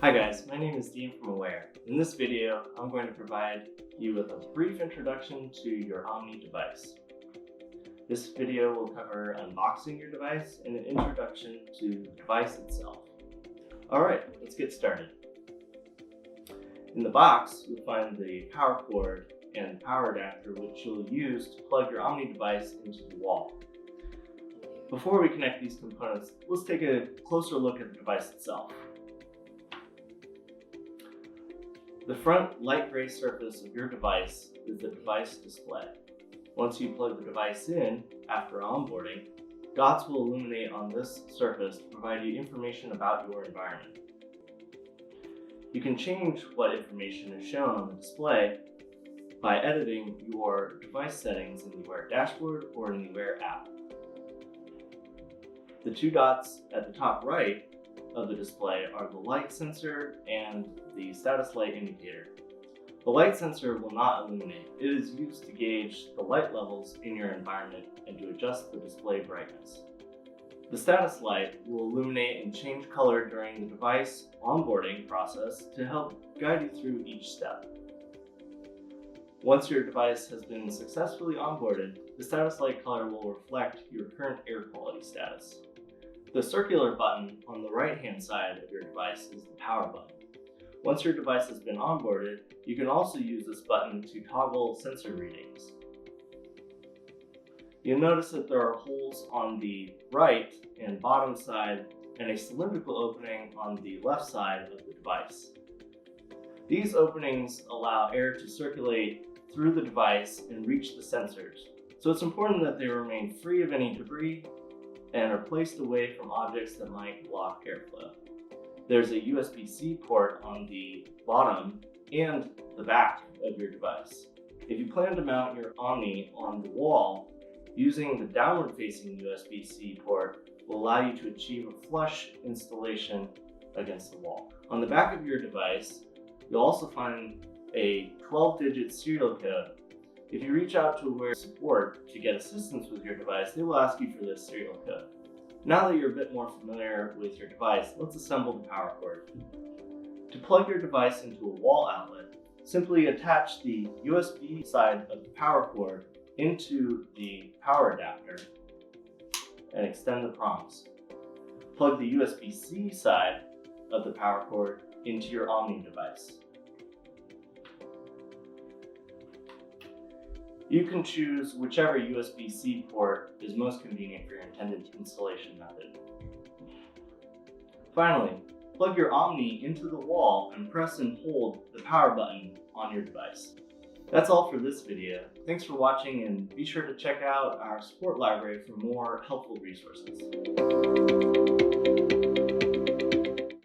Hi guys, my name is Dean from Aware. In this video, I'm going to provide you with a brief introduction to your Omni device. This video will cover unboxing your device and an introduction to the device itself. Alright, let's get started. In the box, you'll find the power cord and power adapter which you'll use to plug your Omni device into the wall. Before we connect these components, let's take a closer look at the device itself. The front light gray surface of your device is the device display. Once you plug the device in after onboarding, dots will illuminate on this surface to provide you information about your environment. You can change what information is shown on the display by editing your device settings in the Aware dashboard or in the Aware app. The two dots at the top right of the display are the light sensor and the status light indicator. The light sensor will not illuminate. It is used to gauge the light levels in your environment and to adjust the display brightness. The status light will illuminate and change color during the device onboarding process to help guide you through each step. Once your device has been successfully onboarded, the status light color will reflect your current air quality status. The circular button on the right-hand side of your device is the power button. Once your device has been onboarded, you can also use this button to toggle sensor readings. You'll notice that there are holes on the right and bottom side and a cylindrical opening on the left side of the device. These openings allow air to circulate through the device and reach the sensors, so it's important that they remain free of any debris and are placed away from objects that might block airflow. There's a USB-C port on the bottom and the back of your device. If you plan to mount your Omni on the wall, using the downward-facing USB-C port will allow you to achieve a flush installation against the wall. On the back of your device, you'll also find a 12-digit serial code. If you reach out to Aware support to get assistance with your device, they will ask you for this serial code. Now that you're a bit more familiar with your device, let's assemble the power cord. To plug your device into a wall outlet, simply attach the USB side of the power cord into the power adapter and extend the prongs. Plug the USB-C side of the power cord into your Omni device. You can choose whichever USB-C port is most convenient for your intended installation method. Finally, plug your Omni into the wall and press and hold the power button on your device. That's all for this video. Thanks for watching, and be sure to check out our support library for more helpful resources.